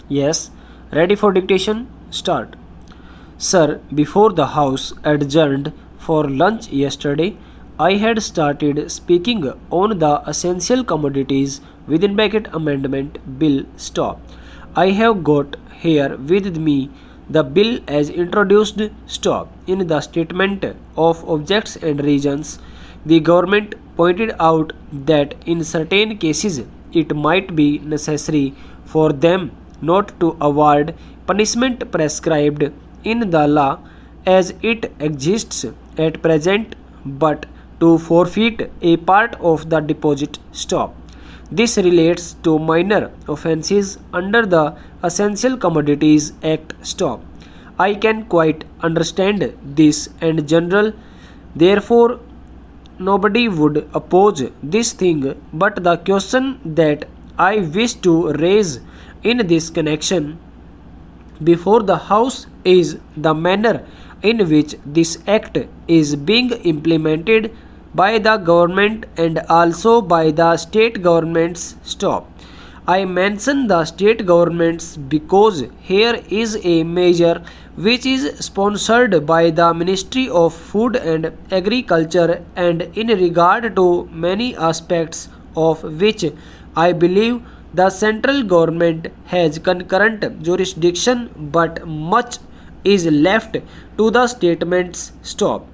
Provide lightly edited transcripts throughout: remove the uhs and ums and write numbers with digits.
Yes, ready for dictation? Start. Sir, before the House adjourned for lunch yesterday, I had started speaking on the essential commodities within bracket amendment bill stop. I have got here with me the bill as introduced stop. In the statement of objects and reasons, the government pointed out that in certain cases it might be necessary for them not to award punishment prescribed in the law as it exists at present, but to forfeit a part of the deposit stop. This relates to minor offences under the Essential Commodities Act stop. I can quite understand this and general, therefore nobody would oppose this thing, but the question that I wish to raise in this connection before the House is the manner in which this act is being implemented by the government and also by the state governments stop. I mention the state governments because here is a measure which is sponsored by the Ministry of Food and Agriculture and in regard to many aspects of which I believe the central government has concurrent jurisdiction, but much is left to the statements stop.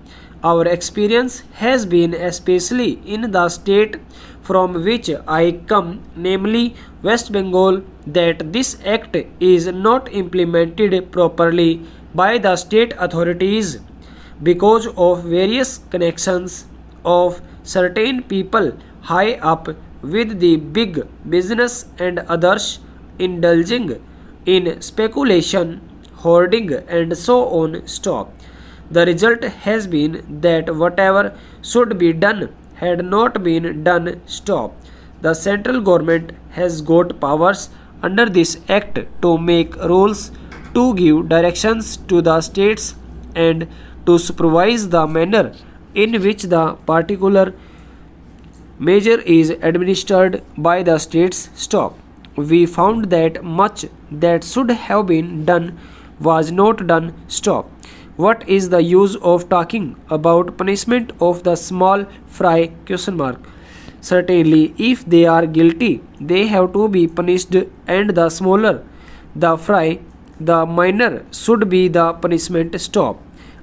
Our experience has been, especially in the state from which I come, namely West Bengal, that this act is not implemented properly by the state authorities because of various connections of certain people high up with the big business and others indulging in speculation, hoarding, and so on stop. The result has been that whatever should be done had not been done stop. The central government has got powers under this act to make rules, to give directions to the states, and to supervise the manner in which the particular measure is administered by the states stop. We found that much that should have been done was not done stop. What is the use of talking about punishment of the small fry question mark? Certainly, if they are guilty, they have to be punished, and the smaller the fry, the minor should be the punishment stop.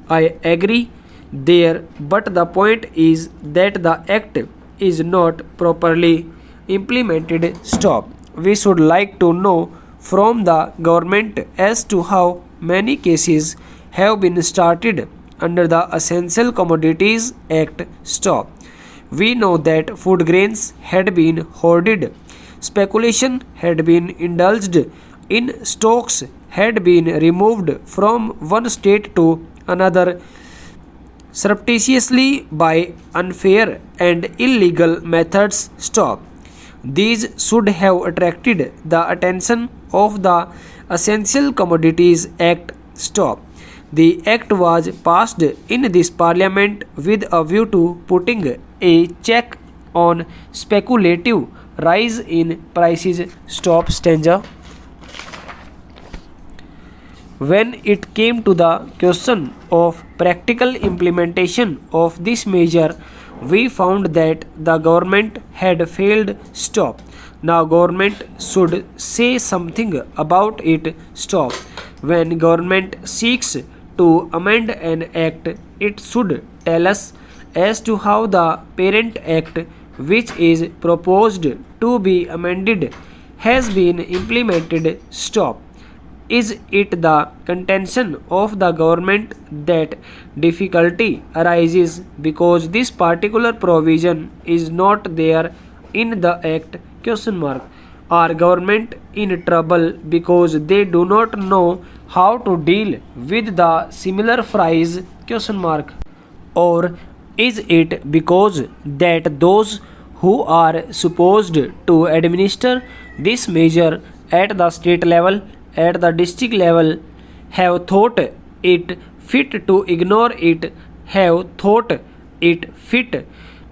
I agree there, but the point is that the act is not properly implemented stop. We should like to know from the government as to how many cases have been started under the Essential Commodities Act stop. We know that food grains had been hoarded, speculation had been indulged in, stocks had been removed from one state to another surreptitiously by unfair and illegal methods stop. These should have attracted the attention of the Essential Commodities Act stop. The act was passed in this parliament with a view to putting a check on speculative rise in prices stop stanza. When it came to the question of practical implementation of this measure, we found that the government had failed stop. Now government should say something about it stop. When government seeks to amend an act, it should tell us as to how the parent act which is proposed to be amended has been implemented stop. Is it the contention of the government that difficulty arises because this particular provision is not there in the act question mark? Are government in trouble because they do not know how to deal with the similar fries question mark? Or is it because that those who are supposed to administer this measure at the state level, at the district level, have thought it fit to ignore it, have thought it fit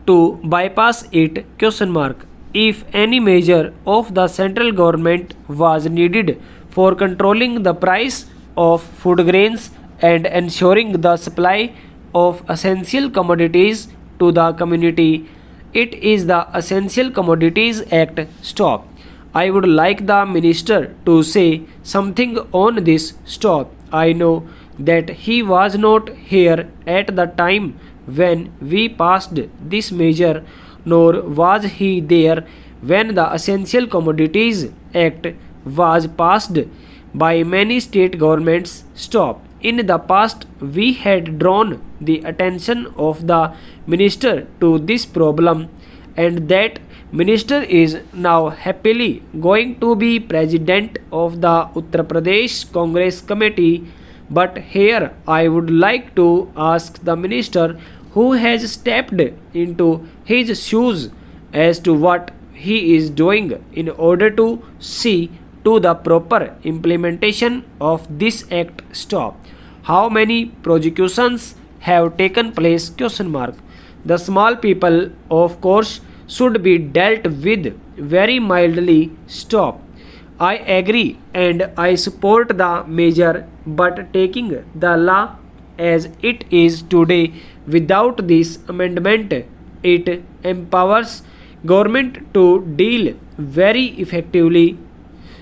to bypass it question mark? If any measure of the central government was needed for controlling the price of food grains and ensuring the supply of essential commodities to the community. It is the Essential Commodities Act. Stop. I would like the minister to say something on this. Stop. I know that he was not here at the time when we passed this measure, nor was he there when the Essential Commodities Act was passed by many state governments. Stop. In the past, we had drawn the attention of the minister to this problem, and that minister is now happily going to be president of the Uttar Pradesh Congress Committee. But here I would like to ask the minister who has stepped into his shoes as to what he is doing in order to see to the proper implementation of this act. Stop. How many prosecutions have taken place? Question mark. The small people, of course, should be dealt with very mildly. Stop. I agree and I support the measure, but taking the law as it is today without this amendment, it empowers government to deal very effectively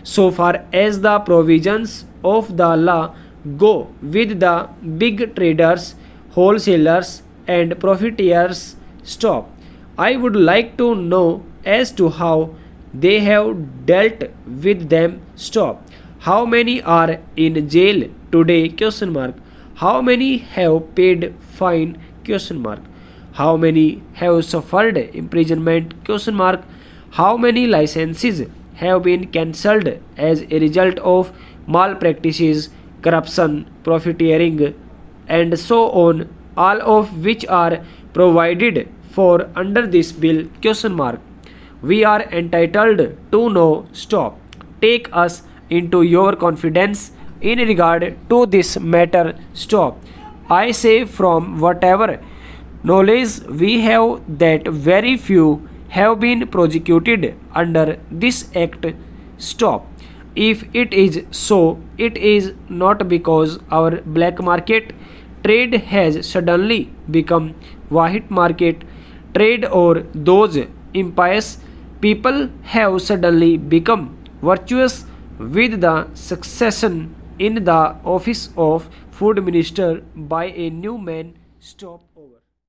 so far as the provisions of the law go with the big traders, wholesalers, and profiteers. Stop. I would like to know as to how they have dealt with them. Stop. How many are in jail today? Question mark. How many have paid fine? Question mark. How many have suffered imprisonment? Question mark. How many licenses have been cancelled as a result of malpractices, corruption, profiteering, and so on, all of which are provided for under this bill? Question mark. We are entitled to know. Stop. Take us into your confidence in regard to this matter. Stop. I say from whatever knowledge we have that very few have been prosecuted under this act. Stop. If it is so, it is not because our black market trade has suddenly become white market trade or those impious people have suddenly become virtuous with the succession in the office of food minister by a new man. Stop.